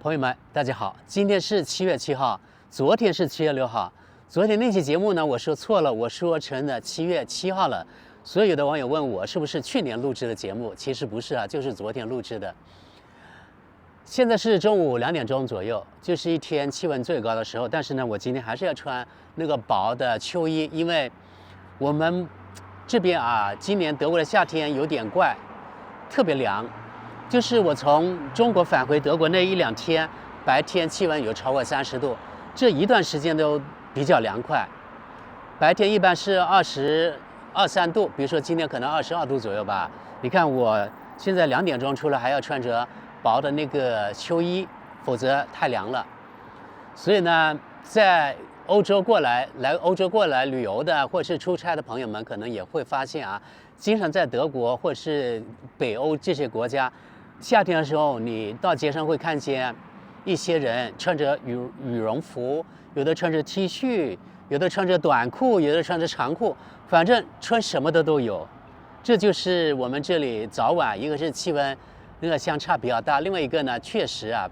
朋友们，大家好，今天是7月7号，昨天是7月6号。昨天那期节目呢，我说错了，我说成了7月7号了。所以有的网友问我是不是去年录制的节目，其实不是啊，就是昨天录制的。现在是中午2点钟左右，就是一天气温最高的时候。但是呢，我今天还是要穿那个薄的秋衣，因为我们这边啊，今年德国的夏天有点怪，特别凉。就是我从中国返回德国那1-2天，白天气温有超过30度，这一段时间都比较凉快。白天一般是22、23度，比如说今天可能22度左右吧。你看我现在2点钟出来，还要穿着薄的那个秋衣，否则太凉了。所以呢，在欧洲过来旅游的或者是出差的朋友们，可能也会发现啊，经常在德国或者是北欧这些国家，夏天的时候，你到街上会看见一些人穿着羽绒服，有的穿着 T 恤，有的穿着短裤，有的穿着长裤，反正穿什么的都有。这就是我们这里早晚一个是气温那个相差比较大，另外一个呢，确实啊，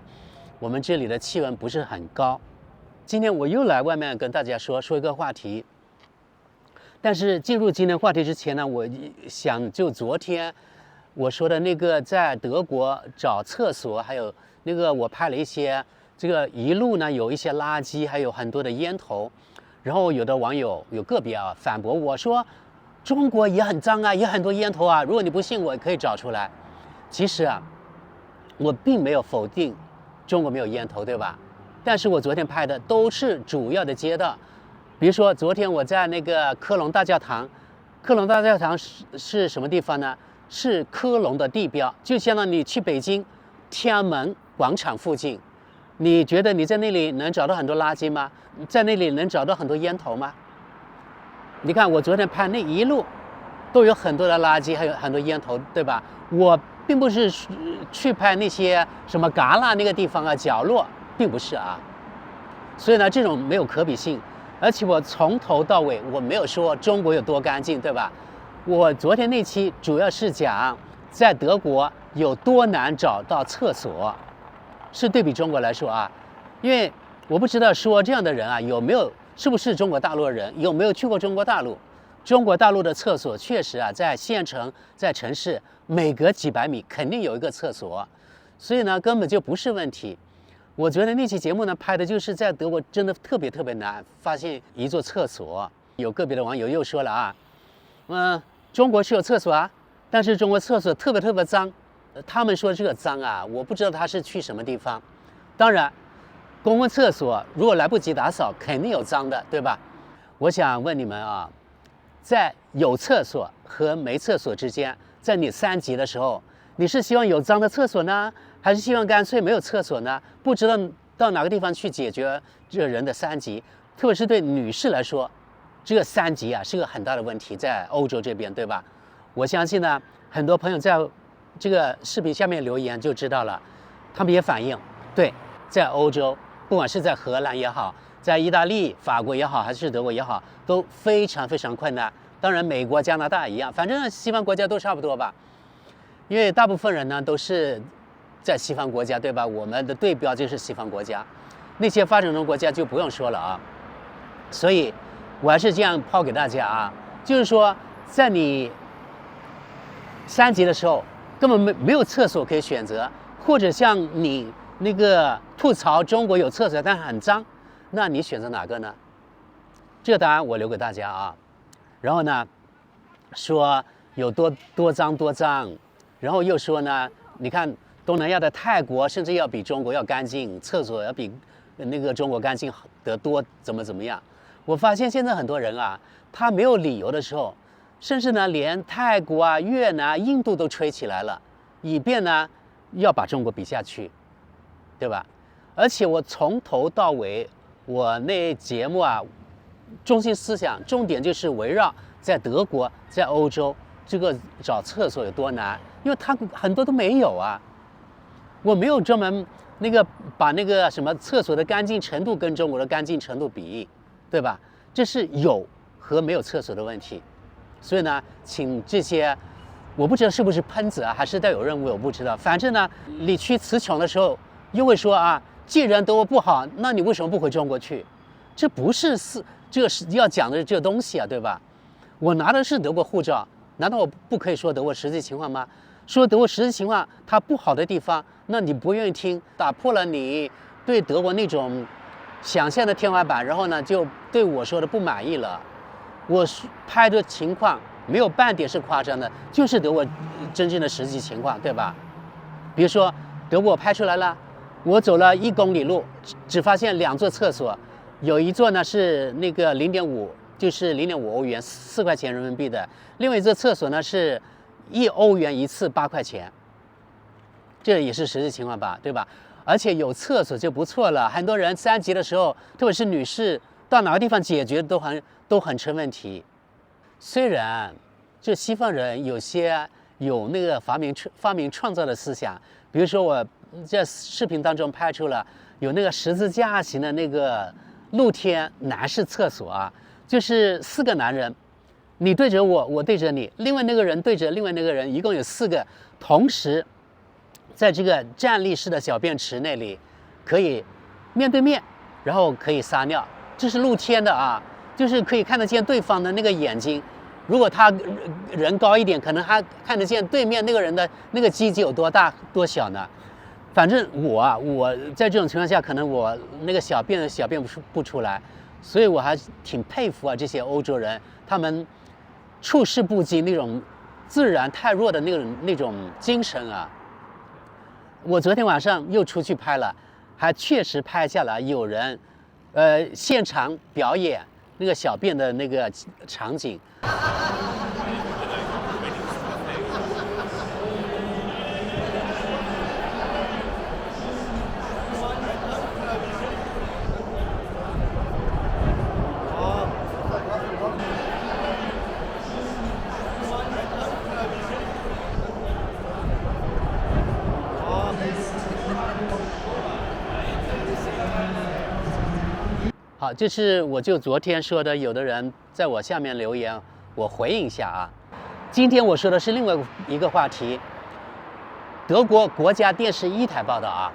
我们这里的气温不是很高。今天我又来外面跟大家说一个话题，但是进入今天话题之前呢，我想就昨天我说的那个在德国找厕所，还有那个我拍了一些这个一路呢有一些垃圾，还有很多的烟头，然后有的网友有个别啊反驳我说，中国也很脏啊，也很多烟头啊，如果你不信，我可以找出来。其实啊，我并没有否定中国没有烟头，对吧？但是我昨天拍的都是主要的街道，比如说昨天我在那个科隆大教堂，科隆大教堂是什么地方呢？是科隆的地标，就相当于你去北京天安门广场附近，你觉得你在那里能找到很多垃圾吗？在那里能找到很多烟头吗？你看我昨天拍那一路都有很多的垃圾，还有很多烟头，对吧？我并不是去拍那些什么旮旯那个地方啊角落，并不是啊。所以呢，这种没有可比性，而且我从头到尾我没有说中国有多干净，对吧？我昨天那期主要是讲在德国有多难找到厕所，是对比中国来说啊，因为我不知道说这样的人啊是不是中国大陆的人，有没有去过中国大陆？中国大陆的厕所确实啊，在县城、在城市，每隔几百米肯定有一个厕所，所以呢，根本就不是问题。我觉得那期节目呢，拍的就是在德国真的特别难发现一座厕所。有个别的网友又说了啊，中国是有厕所啊，但是中国厕所特别脏。他们说这个脏啊，我不知道他是去什么地方。当然，公共厕所如果来不及打扫，肯定有脏的，对吧？我想问你们啊，在有厕所和没厕所之间，在你3级的时候，你是希望有脏的厕所呢，还是希望干脆没有厕所呢？不知道到哪个地方去解决这个人的3级，特别是对女士来说，这个3级啊是个很大的问题，在欧洲这边，对吧？我相信呢，很多朋友在这个视频下面留言就知道了，他们也反映，对，在欧洲，不管是在荷兰也好，在意大利、法国也好，还是德国也好，都非常困难。当然，美国、加拿大一样，反正西方国家都差不多吧。因为大部分人呢都是在西方国家，对吧？我们的对标就是西方国家，那些发展中国家就不用说了啊。所以，我还是这样抛给大家啊，就是说，在你3级的时候，根本没有厕所可以选择，或者像你那个吐槽中国有厕所但是很脏，那你选择哪个呢？这个答案我留给大家啊。然后呢，说有多脏，然后又说呢，你看东南亚的泰国甚至要比中国要干净，厕所要比那个中国干净得多，怎么样？我发现现在很多人啊，他没有理由的时候，甚至呢连泰国啊、越南、印度都吹起来了，以便呢要把中国比下去，对吧？而且我从头到尾，我那节目啊，中心思想重点就是围绕在德国、在欧洲这个找厕所有多难，因为他很多都没有啊。我没有专门那个把那个什么厕所的干净程度跟中国的干净程度比，对吧？这是有和没有厕所的问题。所以呢，请这些我不知道是不是喷子啊，还是带有任务，我不知道。反正呢，理屈词穷的时候，又会说啊，既然德国不好，那你为什么不回中国去？这不是这个是要讲的这个东西啊，对吧？我拿的是德国护照，难道我不可以说德国实际情况吗？说德国实际情况它不好的地方，那你不愿意听，打破了你对德国那种想象的天花板，然后呢就对我说的不满意了。我拍的情况没有半点是夸张的，就是德国真正的实际情况，对吧？比如说德国拍出来了，我走了1公里路，只发现2座厕所，有一座呢是那个0.5，就是0.5欧元，4块钱人民币的；另外一座厕所呢是1欧元一次，8块钱。这也是实际情况吧，对吧？而且有厕所就不错了。很多人3级的时候，特别是女士，到哪个地方解决都很成问题。虽然这西方人有些有那个发明创造的思想，比如说我在视频当中拍出了有那个十字架型的那个露天男士厕所啊，就是4个男人，你对着我，我对着你，另外那个人对着另外那个人，一共有4个，同时在这个站立式的小便池那里可以面对面，然后可以撒尿，这是露天的啊，就是可以看得见对方的那个眼睛。如果他人高一点，可能还看得见对面那个人的那个鸡鸡有多大多小呢？反正我在这种情况下，可能我那个小便不出来，所以我还挺佩服啊这些欧洲人，他们处事不惊那种自然太弱的那种精神啊。我昨天晚上又出去拍了，还确实拍下来有人现场表演那个小便的那个场景。好，这是我就昨天说的，有的人在我下面留言，我回应一下啊。今天我说的是另外一个话题，德国国家电视1台报道啊，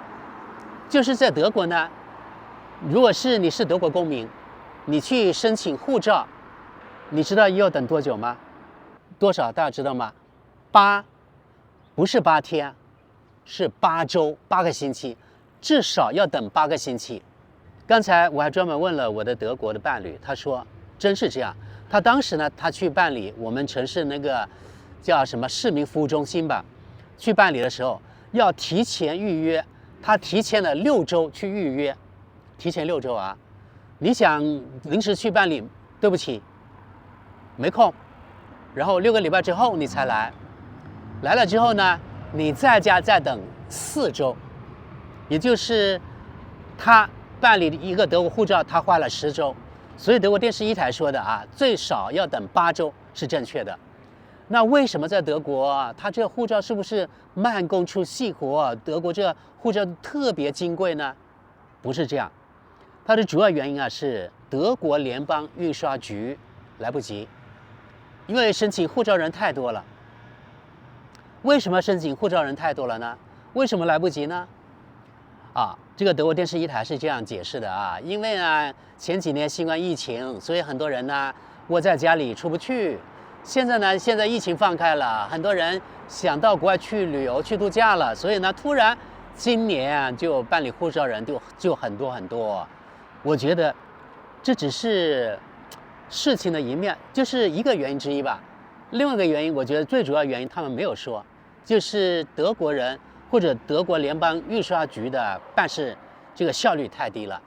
就是在德国呢，如果你是德国公民，你去申请护照，你知道要等多久吗？多少大家知道吗？不是8天，是8周，8个星期，至少要等8个星期。刚才我还专门问了我的德国的伴侣，他说真是这样。他当时呢，他去办理我们城市那个叫什么市民服务中心吧，去办理的时候要提前预约，他提前了6周去预约，提前6周啊！你想临时去办理，对不起，没空。然后6个礼拜之后你才来，来了之后呢，你在家再等4周，也就是他办理一个德国护照，他花了10周，所以德国电视1台说的啊，最少要等8周是正确的。那为什么在德国，他这护照是不是慢工出细活？德国这护照特别金贵呢？不是这样，它的主要原因啊是德国联邦印刷局来不及，因为申请护照人太多了。为什么申请护照人太多了呢？为什么来不及呢？这个德国电视1台是这样解释的啊，因为呢前几年新冠疫情，所以很多人呢窝在家里出不去。现在疫情放开了，很多人想到国外去旅游去度假了，所以呢突然今年就办理护照人就很多很多。我觉得这只是事情的一面，就是一个原因之一吧。另外一个原因，我觉得最主要原因他们没有说，就是德国人或者德国联邦印刷局的办事这个效率太低了。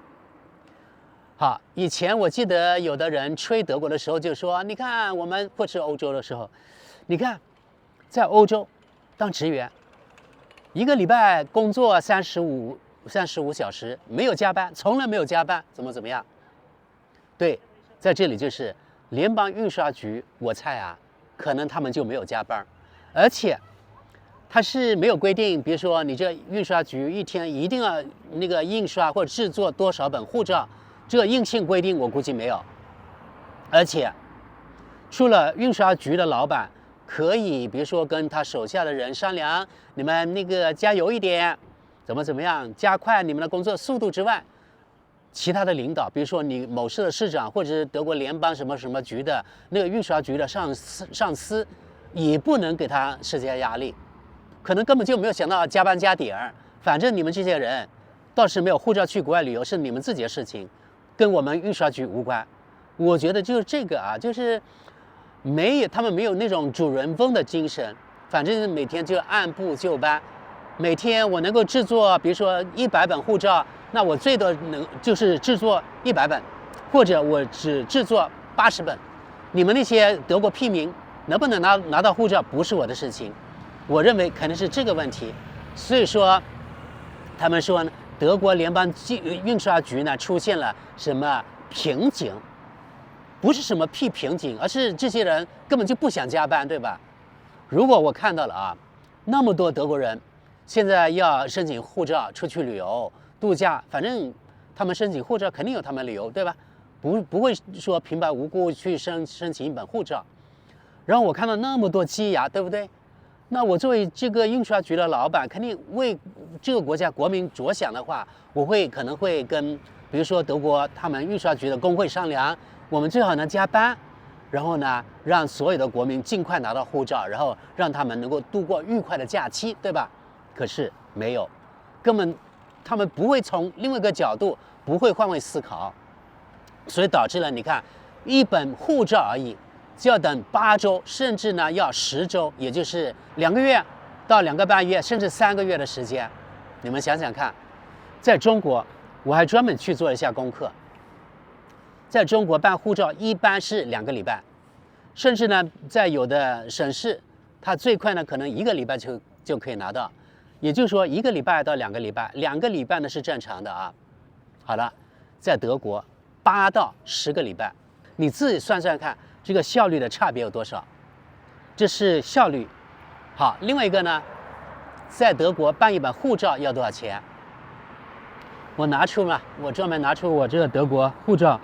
好，以前我记得有的人吹德国的时候就说，你看我们或是欧洲的时候，你看在欧洲当职员，1个礼拜工作35小时，没有加班，从来没有加班，怎么样？对，在这里就是联邦印刷局，我猜啊，可能他们就没有加班，而且它是没有规定，比如说你这印刷局一天一定要那个印刷或者制作多少本护照，这个硬性规定我估计没有。而且除了印刷局的老板可以，比如说跟他手下的人商量，你们那个加油一点，怎么样加快你们的工作速度之外，其他的领导，比如说你某市的市长，或者是德国联邦什么什么局的那个印刷局的上司，也不能给他施加压力，可能根本就没有想到加班加点儿，反正你们这些人倒是没有护照去国外旅游是你们自己的事情，跟我们印刷局无关。我觉得就是这个啊，就是他们没有那种主人翁的精神，反正每天就按部就班。每天我能够制作，比如说100本护照，那我最多就是制作100本，或者我只制作80本。你们那些德国屁民能不能拿到护照，不是我的事情。我认为可能是这个问题。所以说，他们说德国联邦印刷局呢出现了什么瓶颈，不是什么屁瓶颈，而是这些人根本就不想加班，对吧？如果我看到了啊，那么多德国人现在要申请护照出去旅游度假，反正他们申请护照肯定有他们理由，对吧？不会说平白无故去申请一本护照。然后我看到那么多积压，对不对？那我作为这个印刷局的老板，肯定为这个国家国民着想的话，我可能会跟比如说德国他们印刷局的工会商量，我们最好能加班，然后呢让所有的国民尽快拿到护照，然后让他们能够度过愉快的假期，对吧？可是没有，根本他们不会从另外一个角度，不会换位思考，所以导致了你看一本护照而已，就要等8周，甚至呢要10周，也就是2个月到2个半月，甚至3个月的时间。你们想想看，在中国，我还专门去做了一下功课，在中国办护照一般是2个礼拜，甚至呢在有的省市，它最快呢可能1个礼拜就可以拿到。也就是说1个礼拜到2个礼拜，2个礼拜呢是正常的啊。好了，在德国8到10个礼拜，你自己算算看，这个效率的差别有多少？这是效率。好，另外一个呢，在德国办一本护照要多少钱？我专门拿出我这个德国护照，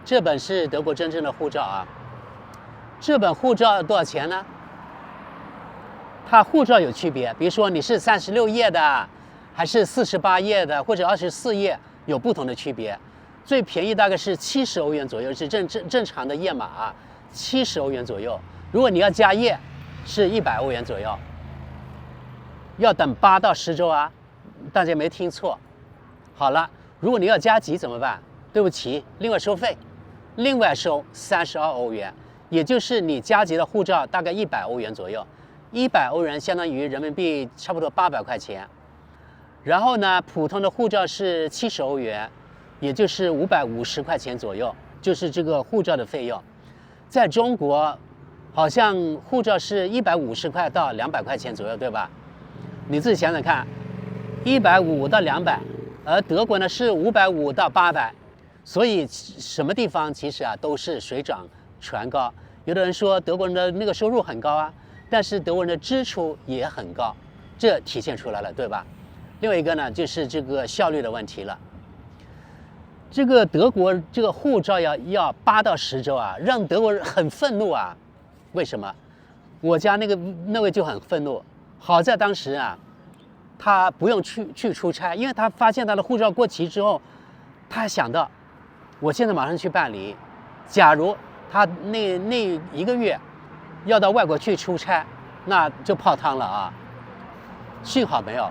这本是德国真正的护照啊。这本护照多少钱呢？它护照有区别，比如说你是36页的，还是48页的，或者24页，有不同的区别。最便宜大概是70欧元左右，是正常的页码啊，70欧元左右。如果你要加页，是100欧元左右。要等8到10周啊，大家没听错。好了，如果你要加急怎么办？对不起，另外收费，另外收32欧元，也就是你加急的护照大概100欧元左右。100欧元相当于人民币差不多800块钱，然后呢，普通的护照是70欧元，也就是550块钱左右，就是这个护照的费用。在中国，好像护照是150块到200块钱左右，对吧？你自己想想看，150到200，而德国呢是550到800，所以什么地方其实啊都是水涨船高。有的人说德国人的那个收入很高啊。但是德国人的支出也很高，这体现出来了，对吧？另外一个呢，就是这个效率的问题了。这个德国这个护照要8到10周啊，让德国人很愤怒啊。为什么？我家那位就很愤怒。好在当时啊，他不用去出差，因为他发现他的护照过期之后，他想到，我现在马上去办理。假如他那1个月要到外国去出差，那就泡汤了啊！幸好没有。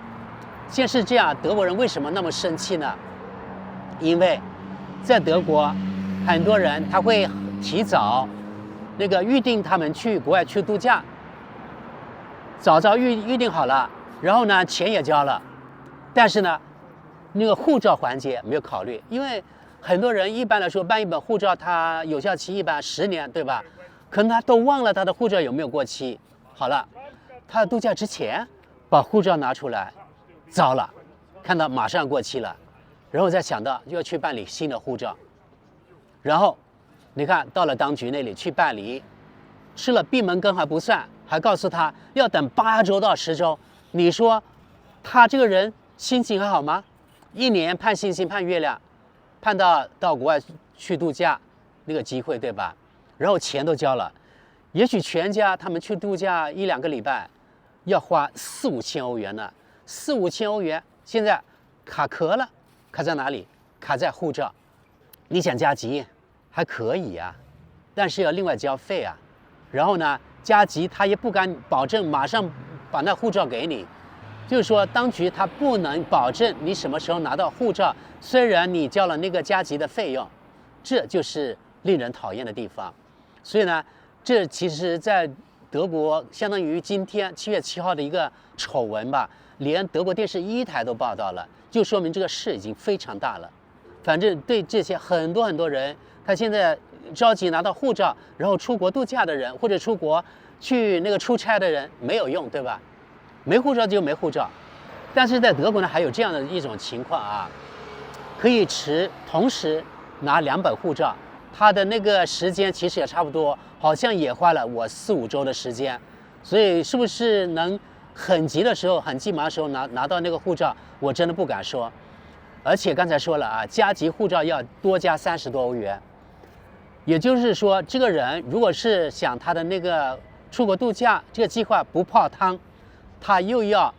现在是这样，德国人为什么那么生气呢？因为在德国，很多人他会提早预定他们去国外去度假，早预定好了，然后呢钱也交了，但是呢那个护照环节没有考虑，因为很多人一般来说办一本护照，它有效期一般10年，对吧？可能他都忘了他的护照有没有过期。好了，他度假之前把护照拿出来，糟了，看到马上过期了，然后再想到要去办理新的护照，然后你看到了当局那里去办理，吃了闭门羹还不算，还告诉他要等8周到10周。你说他这个人心情还好吗？1年盼星星盼月亮，盼到国外去度假那个机会，对吧？然后钱都交了，也许全家他们去度假1、2个礼拜，要花4、5千欧元呢。4、5千欧元，现在卡壳了，卡在哪里？卡在护照。你想加急还可以啊，但是要另外交费啊。然后呢，加急他也不敢保证马上把那护照给你，就是说当局他不能保证你什么时候拿到护照，虽然你交了那个加急的费用，这就是令人讨厌的地方。所以呢，这其实在德国相当于今天7月7号的一个丑闻吧，连德国电视1台都报道了，就说明这个事已经非常大了。反正对这些很多人，他现在着急拿到护照，然后出国度假的人或者出国去那个出差的人没有用，对吧？没护照就没护照。但是在德国呢，还有这样的一种情况啊，可以同时拿2本护照。他的那个时间其实也差不多，好像也花了我4、5周的时间，所以是不是能很急的时候、很急忙的时候拿到那个护照，我真的不敢说。而且刚才说了啊，加急护照要多加30多欧元，也就是说，这个人如果是想他的那个出国度假这个计划不泡汤，他又要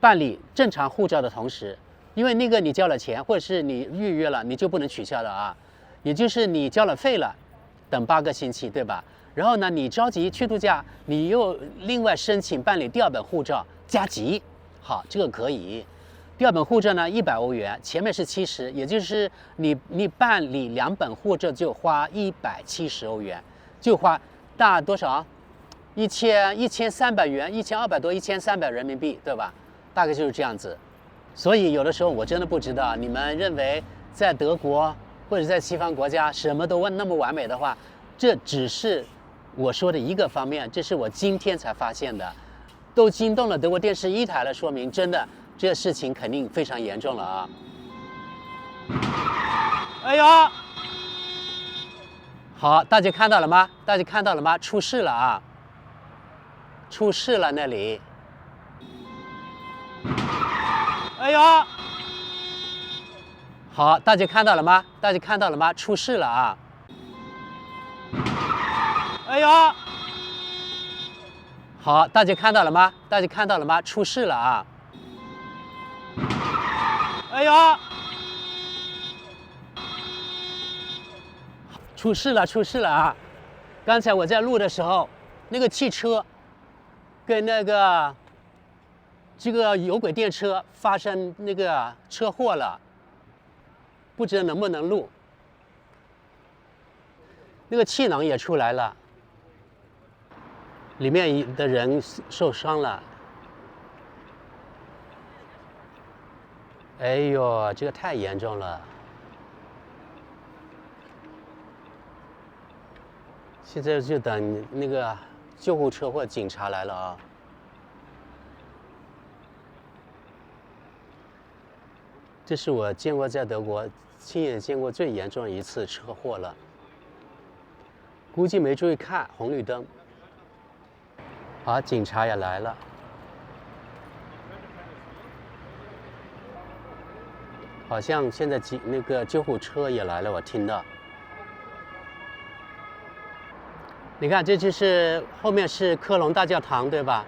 办理正常护照的同时，因为那个你交了钱或者是你预约了，你就不能取消的啊。也就是你交了费了，等8个星期，对吧？然后呢，你着急去度假，你又另外申请办理第2本护照，加急，好，这个可以。第2本护照呢，100欧元，前面是70，也就是你办理2本护照就花170欧元，就花大多少？1300元，1200多，1300人民币，对吧？大概就是这样子。所以有的时候我真的不知道，你们认为在德国或者在西方国家什么都那么完美的话，这只是我说的一个方面，这是我今天才发现的，都惊动了德国电视1台了，说明真的这事情肯定非常严重了啊！哎呦，好，大家看到了吗？大家看到了吗？出事了啊！出事了那里！哎呦！好，大家看到了吗？大家看到了吗？出事了啊！哎呦！好，大家看到了吗？大家看到了吗？出事了啊！哎呦！出事了，出事了啊！刚才我在录的时候，那个汽车跟这个有轨电车发生那个车祸了。不知道能不能录，那个气囊也出来了，里面的人受伤了。哎呦，这个太严重了！现在就等那个救护车或警察来了啊。这是我见过在德国亲眼见过最严重的一次车祸了，估计没注意看红绿灯。好，警察也来了，好像现在那个救护车也来了，我听到。你看，这就是后面是科隆大教堂，对吧？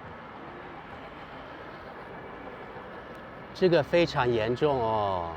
这个非常严重哦。